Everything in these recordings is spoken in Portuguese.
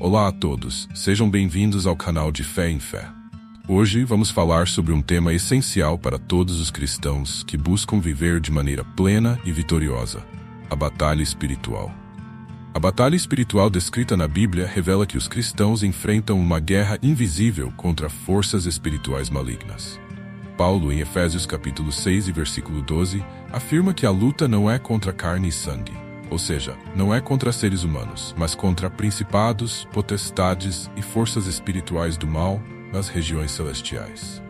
Olá a todos, sejam bem-vindos ao canal de Fé em Fé. Hoje vamos falar sobre um tema essencial para todos os cristãos que buscam viver de maneira plena e vitoriosa: a batalha espiritual. A batalha espiritual descrita na Bíblia revela que os cristãos enfrentam uma guerra invisível contra forças espirituais malignas. Paulo, em Efésios capítulo 6 e versículo 12, afirma que a luta não é contra carne e sangue, ou seja, não é contra seres humanos, mas contra principados, potestades e forças espirituais do mal nas regiões celestiais.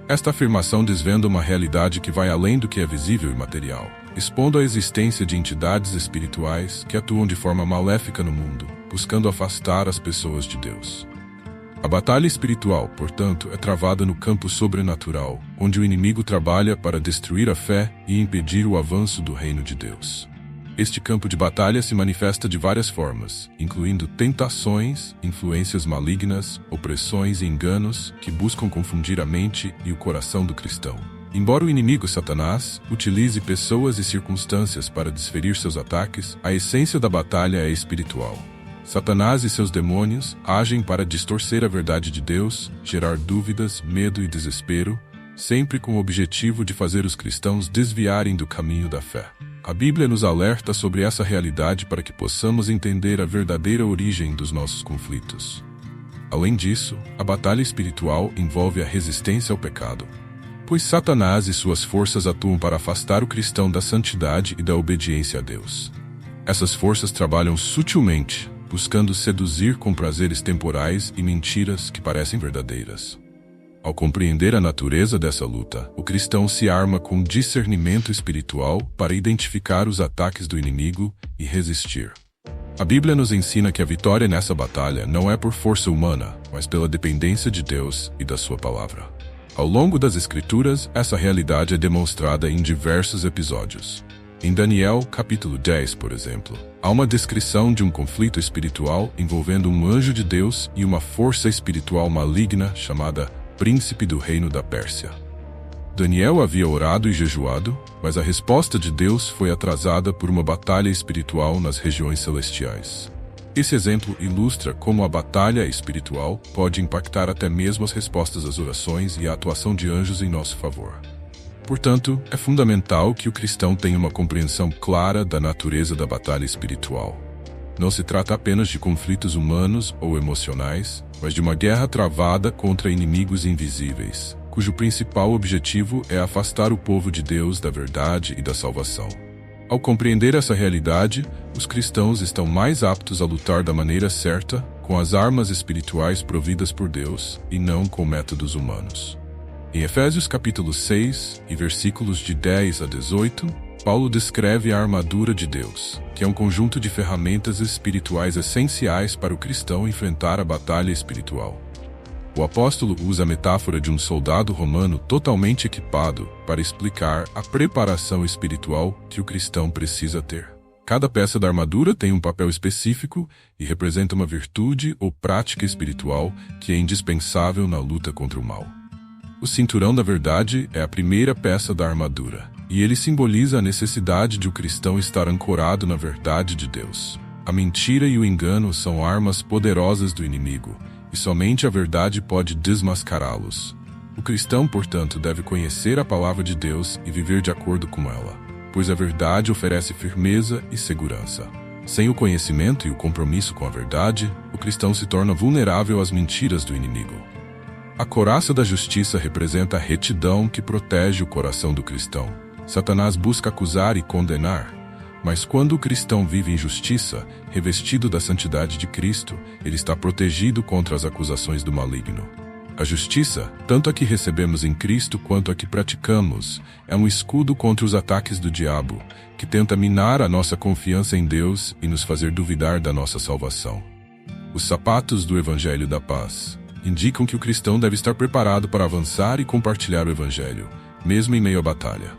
Esta afirmação desvenda uma realidade que vai além do que é visível e material, expondo a existência de entidades espirituais que atuam de forma maléfica no mundo, buscando afastar as pessoas de Deus. A batalha espiritual, portanto, é travada no campo sobrenatural, onde o inimigo trabalha para destruir a fé e impedir o avanço do reino de Deus. Este campo de batalha se manifesta de várias formas, incluindo tentações, influências malignas, opressões e enganos que buscam confundir a mente e o coração do cristão. Embora o inimigo Satanás utilize pessoas e circunstâncias para desferir seus ataques, a essência da batalha é espiritual. Satanás e seus demônios agem para distorcer a verdade de Deus, gerar dúvidas, medo e desespero, sempre com o objetivo de fazer os cristãos desviarem do caminho da fé. A Bíblia nos alerta sobre essa realidade para que possamos entender a verdadeira origem dos nossos conflitos. Além disso, a batalha espiritual envolve a resistência ao pecado, pois Satanás e suas forças atuam para afastar o cristão da santidade e da obediência a Deus. Essas forças trabalham sutilmente, buscando seduzir com prazeres temporais e mentiras que parecem verdadeiras. Ao compreender a natureza dessa luta, o cristão se arma com discernimento espiritual para identificar os ataques do inimigo e resistir. A Bíblia nos ensina que a vitória nessa batalha não é por força humana, mas pela dependência de Deus e da sua palavra. Ao longo das Escrituras, essa realidade é demonstrada em diversos episódios. Em Daniel, capítulo 10, por exemplo, há uma descrição de um conflito espiritual envolvendo um anjo de Deus e uma força espiritual maligna chamada Príncipe do Reino da Pérsia. Daniel havia orado e jejuado, mas a resposta de Deus foi atrasada por uma batalha espiritual nas regiões celestiais. Esse exemplo ilustra como a batalha espiritual pode impactar até mesmo as respostas às orações e a atuação de anjos em nosso favor. Portanto, é fundamental que o cristão tenha uma compreensão clara da natureza da batalha espiritual. Não se trata apenas de conflitos humanos ou emocionais, mas de uma guerra travada contra inimigos invisíveis, cujo principal objetivo é afastar o povo de Deus da verdade e da salvação. Ao compreender essa realidade, os cristãos estão mais aptos a lutar da maneira certa, com as armas espirituais providas por Deus, e não com métodos humanos. Em Efésios capítulo 6, e versículos de 10 a 18, Paulo descreve a armadura de Deus, que é um conjunto de ferramentas espirituais essenciais para o cristão enfrentar a batalha espiritual. O apóstolo usa a metáfora de um soldado romano totalmente equipado para explicar a preparação espiritual que o cristão precisa ter. Cada peça da armadura tem um papel específico e representa uma virtude ou prática espiritual que é indispensável na luta contra o mal. O cinturão da verdade é a primeira peça da armadura, e ele simboliza a necessidade de o cristão estar ancorado na verdade de Deus. A mentira e o engano são armas poderosas do inimigo, e somente a verdade pode desmascará-los. O cristão, portanto, deve conhecer a palavra de Deus e viver de acordo com ela, pois a verdade oferece firmeza e segurança. Sem o conhecimento e o compromisso com a verdade, o cristão se torna vulnerável às mentiras do inimigo. A couraça da justiça representa a retidão que protege o coração do cristão. Satanás busca acusar e condenar, mas quando o cristão vive em justiça, revestido da santidade de Cristo, ele está protegido contra as acusações do maligno. A justiça, tanto a que recebemos em Cristo quanto a que praticamos, é um escudo contra os ataques do diabo, que tenta minar a nossa confiança em Deus e nos fazer duvidar da nossa salvação. Os sapatos do Evangelho da Paz indicam que o cristão deve estar preparado para avançar e compartilhar o Evangelho, mesmo em meio à batalha.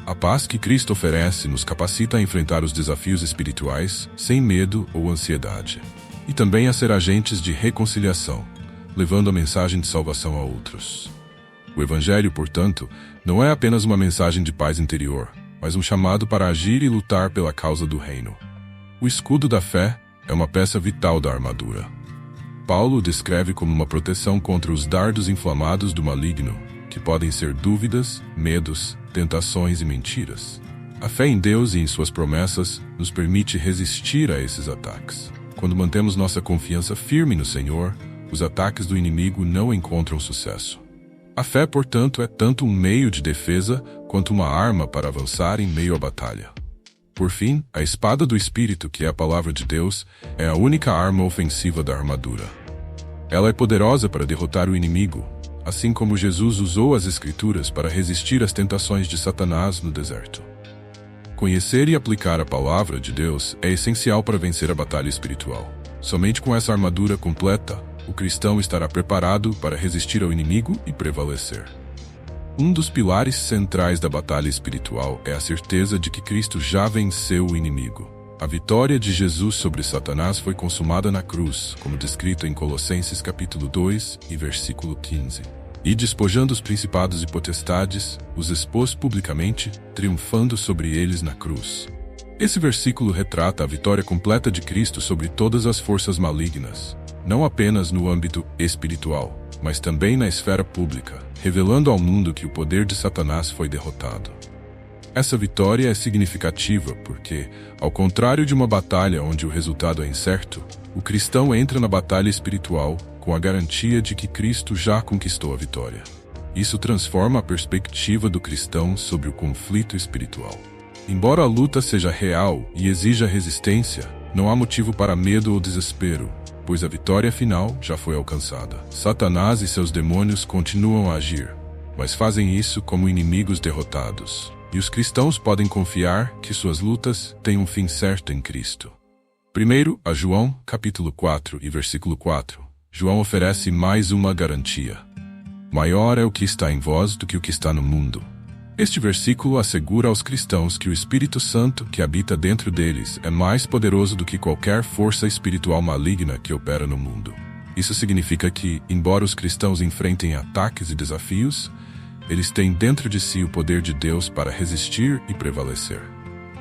A paz que Cristo oferece nos capacita a enfrentar os desafios espirituais sem medo ou ansiedade, e também a ser agentes de reconciliação, levando a mensagem de salvação a outros. O Evangelho, portanto, não é apenas uma mensagem de paz interior, mas um chamado para agir e lutar pela causa do reino. O escudo da fé é uma peça vital da armadura. Paulo o descreve como uma proteção contra os dardos inflamados do maligno, que podem ser dúvidas, medos, tentações e mentiras. A fé em Deus e em suas promessas nos permite resistir a esses ataques. Quando mantemos nossa confiança firme no Senhor, os ataques do inimigo não encontram sucesso. A fé, portanto, é tanto um meio de defesa quanto uma arma para avançar em meio à batalha. Por fim, a espada do Espírito, que é a palavra de Deus, é a única arma ofensiva da armadura. Ela é poderosa para derrotar o inimigo, assim como Jesus usou as Escrituras para resistir às tentações de Satanás no deserto. Conhecer e aplicar a palavra de Deus é essencial para vencer a batalha espiritual. Somente com essa armadura completa, o cristão estará preparado para resistir ao inimigo e prevalecer. Um dos pilares centrais da batalha espiritual é a certeza de que Cristo já venceu o inimigo. A vitória de Jesus sobre Satanás foi consumada na cruz, como descrito em Colossenses capítulo 2 e versículo 15. E despojando os principados e potestades, os expôs publicamente, triunfando sobre eles na cruz. Esse versículo retrata a vitória completa de Cristo sobre todas as forças malignas, não apenas no âmbito espiritual, mas também na esfera pública, revelando ao mundo que o poder de Satanás foi derrotado. Essa vitória é significativa porque, ao contrário de uma batalha onde o resultado é incerto, o cristão entra na batalha espiritual com a garantia de que Cristo já conquistou a vitória. Isso transforma a perspectiva do cristão sobre o conflito espiritual. Embora a luta seja real e exija resistência, não há motivo para medo ou desespero, pois a vitória final já foi alcançada. Satanás e seus demônios continuam a agir, mas fazem isso como inimigos derrotados. E os cristãos podem confiar que suas lutas têm um fim certo em Cristo. Primeiro, a João, capítulo 4 e versículo 4. João oferece mais uma garantia. Maior é o que está em vós do que o que está no mundo. Este versículo assegura aos cristãos que o Espírito Santo que habita dentro deles é mais poderoso do que qualquer força espiritual maligna que opera no mundo. Isso significa que, embora os cristãos enfrentem ataques e desafios, eles têm dentro de si o poder de Deus para resistir e prevalecer.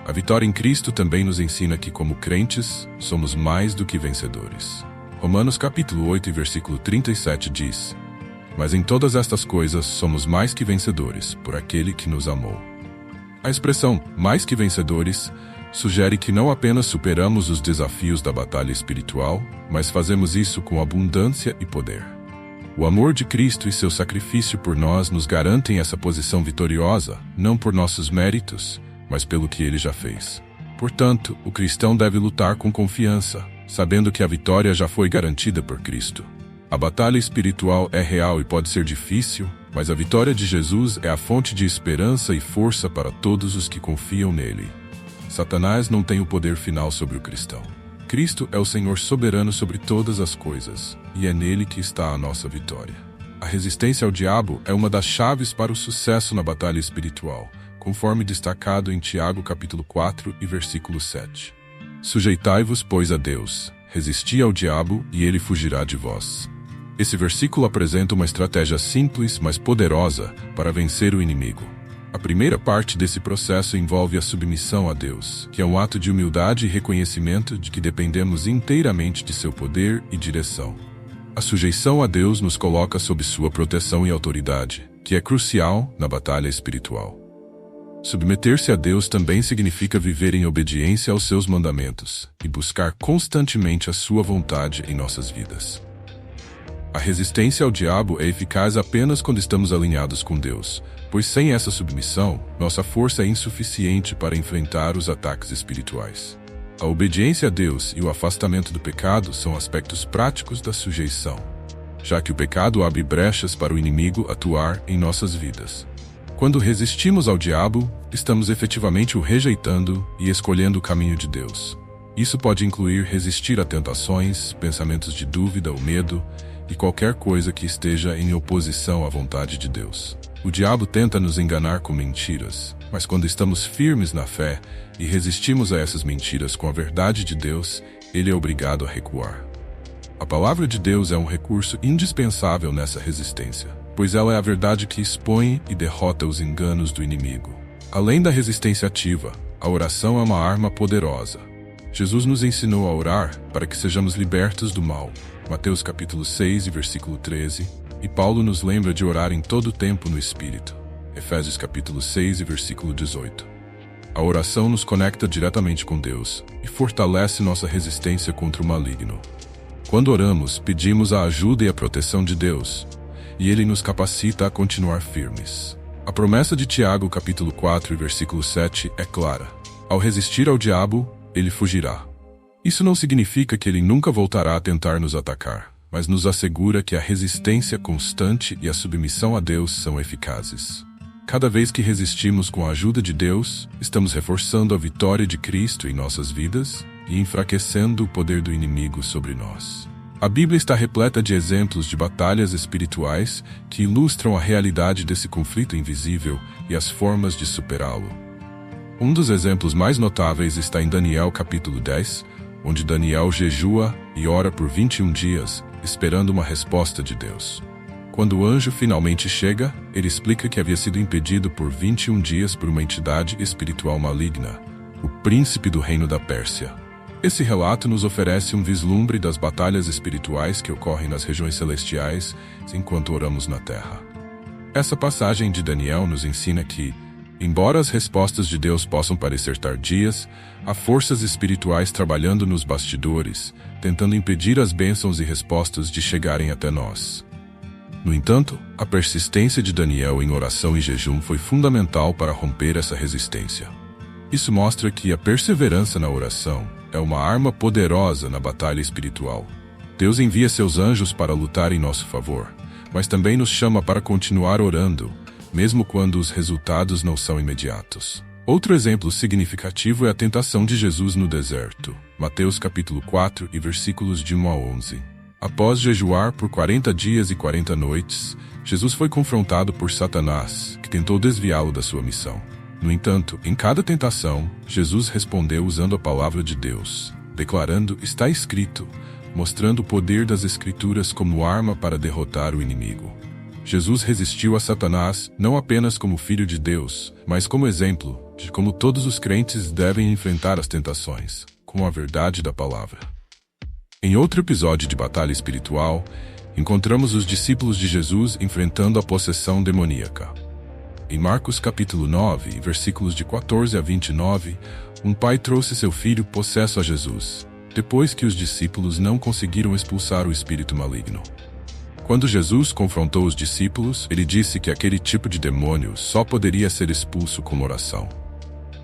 A vitória em Cristo também nos ensina que, como crentes, somos mais do que vencedores. Romanos capítulo 8 e versículo 37 diz: Mas em todas estas coisas somos mais que vencedores, por aquele que nos amou. A expressão mais que vencedores sugere que não apenas superamos os desafios da batalha espiritual, mas fazemos isso com abundância e poder. O amor de Cristo e seu sacrifício por nós nos garantem essa posição vitoriosa, não por nossos méritos, mas pelo que ele já fez. Portanto, o cristão deve lutar com confiança, sabendo que a vitória já foi garantida por Cristo. A batalha espiritual é real e pode ser difícil, mas a vitória de Jesus é a fonte de esperança e força para todos os que confiam nele. Satanás não tem o poder final sobre o cristão. Cristo é o Senhor soberano sobre todas as coisas, e é nele que está a nossa vitória. A resistência ao diabo é uma das chaves para o sucesso na batalha espiritual, conforme destacado em Tiago capítulo 4 e versículo 7. Sujeitai-vos, pois, a Deus, resisti ao diabo e ele fugirá de vós. Esse versículo apresenta uma estratégia simples, mas poderosa, para vencer o inimigo. A primeira parte desse processo envolve a submissão a Deus, que é um ato de humildade e reconhecimento de que dependemos inteiramente de seu poder e direção. A sujeição a Deus nos coloca sob sua proteção e autoridade, que é crucial na batalha espiritual. Submeter-se a Deus também significa viver em obediência aos seus mandamentos e buscar constantemente a sua vontade em nossas vidas. A resistência ao diabo é eficaz apenas quando estamos alinhados com Deus, pois sem essa submissão, nossa força é insuficiente para enfrentar os ataques espirituais. A obediência a Deus e o afastamento do pecado são aspectos práticos da sujeição, já que o pecado abre brechas para o inimigo atuar em nossas vidas. Quando resistimos ao diabo, estamos efetivamente o rejeitando e escolhendo o caminho de Deus. Isso pode incluir resistir a tentações, pensamentos de dúvida ou medo, e qualquer coisa que esteja em oposição à vontade de Deus. O diabo tenta nos enganar com mentiras, mas quando estamos firmes na fé e resistimos a essas mentiras com a verdade de Deus, ele é obrigado a recuar. A palavra de Deus é um recurso indispensável nessa resistência, pois ela é a verdade que expõe e derrota os enganos do inimigo. Além da resistência ativa, a oração é uma arma poderosa. Jesus nos ensinou a orar para que sejamos libertos do mal, Mateus capítulo 6 e versículo 13, e Paulo nos lembra de orar em todo o tempo no Espírito. Efésios capítulo 6 e versículo 18. A oração nos conecta diretamente com Deus e fortalece nossa resistência contra o maligno. Quando oramos, pedimos a ajuda e a proteção de Deus, e Ele nos capacita a continuar firmes. A promessa de Tiago capítulo 4 e versículo 7 é clara. Ao resistir ao diabo, ele fugirá. Isso não significa que ele nunca voltará a tentar nos atacar, mas nos assegura que a resistência constante e a submissão a Deus são eficazes. Cada vez que resistimos com a ajuda de Deus, estamos reforçando a vitória de Cristo em nossas vidas e enfraquecendo o poder do inimigo sobre nós. A Bíblia está repleta de exemplos de batalhas espirituais que ilustram a realidade desse conflito invisível e as formas de superá-lo. Um dos exemplos mais notáveis está em Daniel capítulo 10, onde Daniel jejua e ora por 21 dias, esperando uma resposta de Deus. Quando o anjo finalmente chega, ele explica que havia sido impedido por 21 dias por uma entidade espiritual maligna, o príncipe do reino da Pérsia. Esse relato nos oferece um vislumbre das batalhas espirituais que ocorrem nas regiões celestiais enquanto oramos na terra. Essa passagem de Daniel nos ensina que, embora as respostas de Deus possam parecer tardias, há forças espirituais trabalhando nos bastidores, tentando impedir as bênçãos e respostas de chegarem até nós. No entanto, a persistência de Daniel em oração e jejum foi fundamental para romper essa resistência. Isso mostra que a perseverança na oração é uma arma poderosa na batalha espiritual. Deus envia seus anjos para lutar em nosso favor, mas também nos chama para continuar orando, mesmo quando os resultados não são imediatos. Outro exemplo significativo é a tentação de Jesus no deserto. Mateus capítulo 4 e versículos de 1 a 11. Após jejuar por 40 dias e 40 noites, Jesus foi confrontado por Satanás, que tentou desviá-lo da sua missão. No entanto, em cada tentação, Jesus respondeu usando a palavra de Deus, declarando "está escrito", mostrando o poder das Escrituras como arma para derrotar o inimigo. Jesus resistiu a Satanás não apenas como Filho de Deus, mas como exemplo de como todos os crentes devem enfrentar as tentações, com a verdade da palavra. Em outro episódio de batalha espiritual, encontramos os discípulos de Jesus enfrentando a possessão demoníaca. Em Marcos capítulo 9, versículos de 14 a 29, um pai trouxe seu filho possesso a Jesus, depois que os discípulos não conseguiram expulsar o espírito maligno. Quando Jesus confrontou os discípulos, ele disse que aquele tipo de demônio só poderia ser expulso com oração.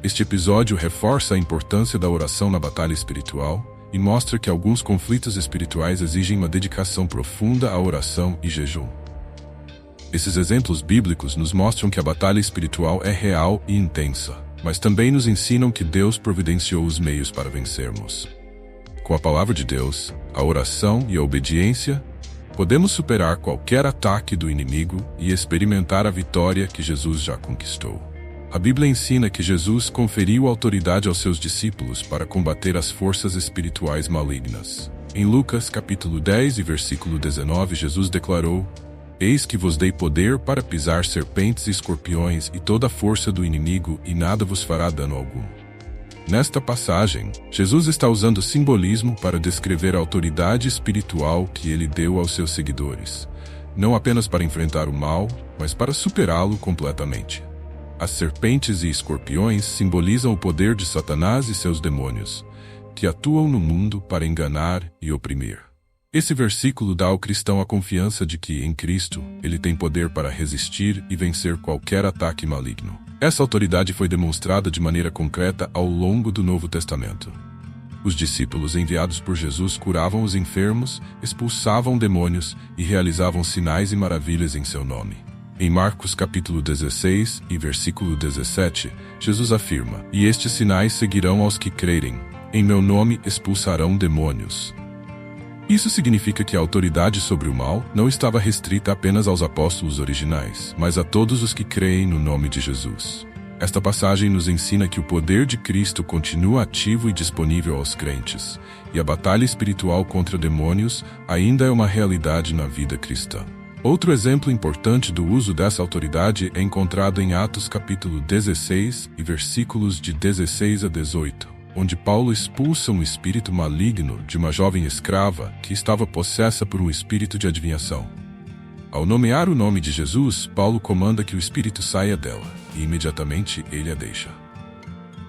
Este episódio reforça a importância da oração na batalha espiritual e mostra que alguns conflitos espirituais exigem uma dedicação profunda à oração e jejum. Esses exemplos bíblicos nos mostram que a batalha espiritual é real e intensa, mas também nos ensinam que Deus providenciou os meios para vencermos. Com a palavra de Deus, a oração e a obediência, podemos superar qualquer ataque do inimigo e experimentar a vitória que Jesus já conquistou. A Bíblia ensina que Jesus conferiu autoridade aos seus discípulos para combater as forças espirituais malignas. Em Lucas capítulo 10 e versículo 19, Jesus declarou: "Eis que vos dei poder para pisar serpentes e escorpiões e toda a força do inimigo, e nada vos fará dano algum." Nesta passagem, Jesus está usando simbolismo para descrever a autoridade espiritual que ele deu aos seus seguidores, não apenas para enfrentar o mal, mas para superá-lo completamente. As serpentes e escorpiões simbolizam o poder de Satanás e seus demônios, que atuam no mundo para enganar e oprimir. Esse versículo dá ao cristão a confiança de que, em Cristo, ele tem poder para resistir e vencer qualquer ataque maligno. Essa autoridade foi demonstrada de maneira concreta ao longo do Novo Testamento. Os discípulos enviados por Jesus curavam os enfermos, expulsavam demônios e realizavam sinais e maravilhas em seu nome. Em Marcos capítulo 16 e versículo 17, Jesus afirma: "E estes sinais seguirão aos que crerem. Em meu nome expulsarão demônios." Isso significa que a autoridade sobre o mal não estava restrita apenas aos apóstolos originais, mas a todos os que creem no nome de Jesus. Esta passagem nos ensina que o poder de Cristo continua ativo e disponível aos crentes, e a batalha espiritual contra demônios ainda é uma realidade na vida cristã. Outro exemplo importante do uso dessa autoridade é encontrado em Atos capítulo 16 e versículos de 16 a 18. onde Paulo expulsa um espírito maligno de uma jovem escrava que estava possessa por um espírito de adivinhação. Ao nomear o nome de Jesus, Paulo comanda que o espírito saia dela, e imediatamente ele a deixa.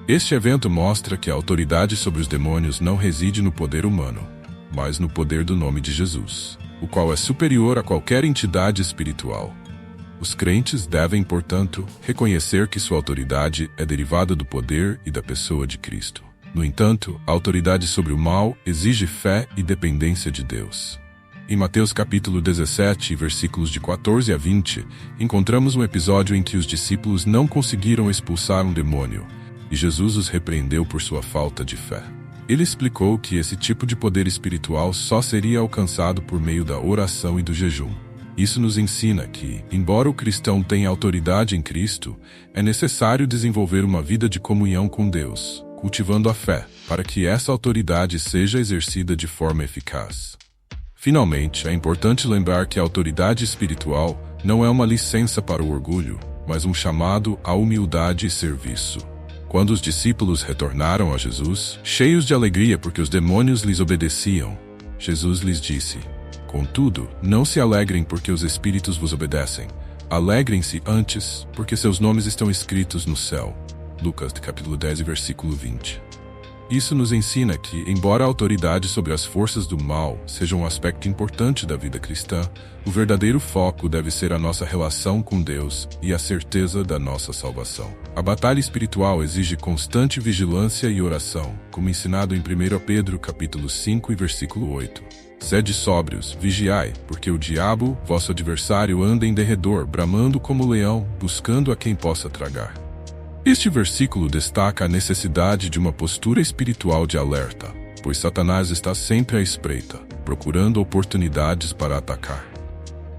Este evento mostra que a autoridade sobre os demônios não reside no poder humano, mas no poder do nome de Jesus, o qual é superior a qualquer entidade espiritual. Os crentes devem, portanto, reconhecer que sua autoridade é derivada do poder e da pessoa de Cristo. No entanto, a autoridade sobre o mal exige fé e dependência de Deus. Em Mateus capítulo 17, versículos de 14 a 20, encontramos um episódio em que os discípulos não conseguiram expulsar um demônio, e Jesus os repreendeu por sua falta de fé. Ele explicou que esse tipo de poder espiritual só seria alcançado por meio da oração e do jejum. Isso nos ensina que, embora o cristão tenha autoridade em Cristo, é necessário desenvolver uma vida de comunhão com Deus, cultivando a fé, para que essa autoridade seja exercida de forma eficaz. Finalmente, é importante lembrar que a autoridade espiritual não é uma licença para o orgulho, mas um chamado à humildade e serviço. Quando os discípulos retornaram a Jesus, cheios de alegria porque os demônios lhes obedeciam, Jesus lhes disse: "Contudo, não se alegrem porque os espíritos vos obedecem. Alegrem-se antes, porque seus nomes estão escritos no céu." Lucas capítulo 10, versículo 20. Isso nos ensina que, embora a autoridade sobre as forças do mal seja um aspecto importante da vida cristã, o verdadeiro foco deve ser a nossa relação com Deus e a certeza da nossa salvação. A batalha espiritual exige constante vigilância e oração, como ensinado em 1 Pedro capítulo 5 e versículo 8. Sede sóbrios, vigiai, porque o diabo, vosso adversário, anda em derredor, bramando como leão, buscando a quem possa tragar. Este versículo destaca a necessidade de uma postura espiritual de alerta, pois Satanás está sempre à espreita, procurando oportunidades para atacar.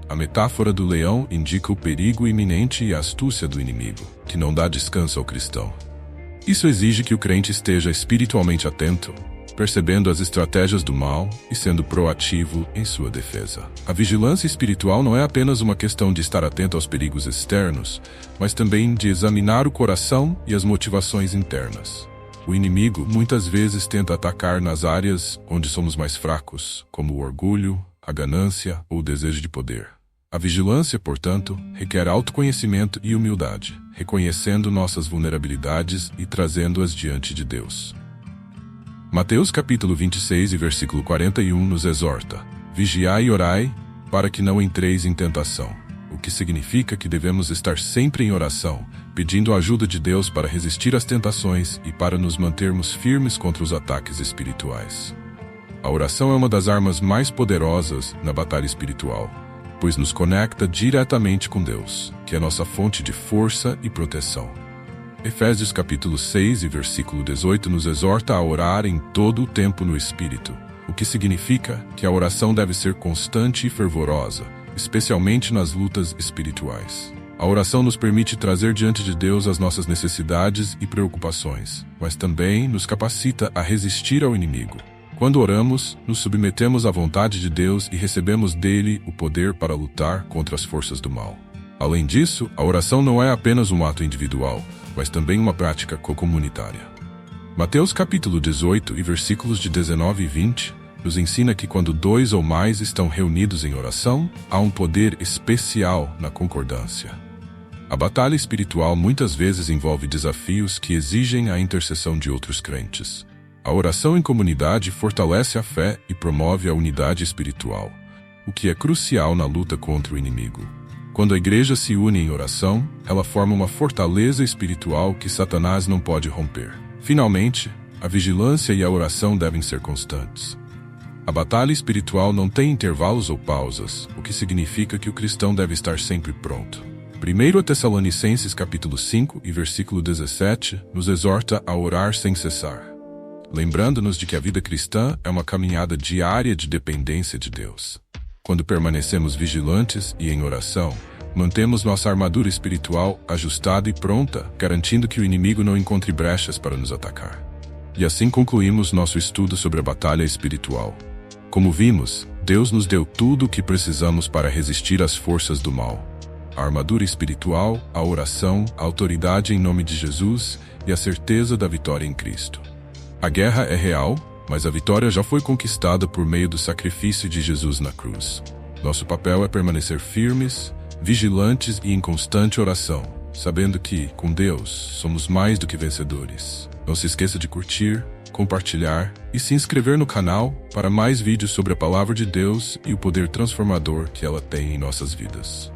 A metáfora do leão indica o perigo iminente e a astúcia do inimigo, que não dá descanso ao cristão. Isso exige que o crente esteja espiritualmente atento, percebendo as estratégias do mal e sendo proativo em sua defesa. A vigilância espiritual não é apenas uma questão de estar atento aos perigos externos, mas também de examinar o coração e as motivações internas. O inimigo muitas vezes tenta atacar nas áreas onde somos mais fracos, como o orgulho, a ganância ou o desejo de poder. A vigilância, portanto, requer autoconhecimento e humildade, reconhecendo nossas vulnerabilidades e trazendo-as diante de Deus. Mateus capítulo 26 e versículo 41 nos exorta: "Vigiai e orai, para que não entreis em tentação", o que significa que devemos estar sempre em oração, pedindo a ajuda de Deus para resistir às tentações e para nos mantermos firmes contra os ataques espirituais. A oração é uma das armas mais poderosas na batalha espiritual, pois nos conecta diretamente com Deus, que é nossa fonte de força e proteção. Efésios capítulo 6 e versículo 18 nos exorta a orar em todo o tempo no Espírito, o que significa que a oração deve ser constante e fervorosa, especialmente nas lutas espirituais. A oração nos permite trazer diante de Deus as nossas necessidades e preocupações, mas também nos capacita a resistir ao inimigo. Quando oramos, nos submetemos à vontade de Deus e recebemos dele o poder para lutar contra as forças do mal. Além disso, a oração não é apenas um ato individual, mas também uma prática comunitária. Mateus capítulo 18 e versículos de 19 e 20 nos ensina que quando 2 ou mais estão reunidos em oração, há um poder especial na concordância. A batalha espiritual muitas vezes envolve desafios que exigem a intercessão de outros crentes. A oração em comunidade fortalece a fé e promove a unidade espiritual, o que é crucial na luta contra o inimigo. Quando a igreja se une em oração, ela forma uma fortaleza espiritual que Satanás não pode romper. Finalmente, a vigilância e a oração devem ser constantes. A batalha espiritual não tem intervalos ou pausas, o que significa que o cristão deve estar sempre pronto. 1 Tessalonicenses capítulo 5 e versículo 17 nos exorta a orar sem cessar, lembrando-nos de que a vida cristã é uma caminhada diária de dependência de Deus. Quando permanecemos vigilantes e em oração, mantemos nossa armadura espiritual ajustada e pronta, garantindo que o inimigo não encontre brechas para nos atacar. E assim concluímos nosso estudo sobre a batalha espiritual. Como vimos, Deus nos deu tudo o que precisamos para resistir às forças do mal: a armadura espiritual, a oração, a autoridade em nome de Jesus e a certeza da vitória em Cristo. A guerra é real, mas a vitória já foi conquistada por meio do sacrifício de Jesus na cruz. Nosso papel é permanecer firmes, vigilantes e em constante oração, sabendo que, com Deus, somos mais do que vencedores. Não se esqueça de curtir, compartilhar e se inscrever no canal para mais vídeos sobre a Palavra de Deus e o poder transformador que ela tem em nossas vidas.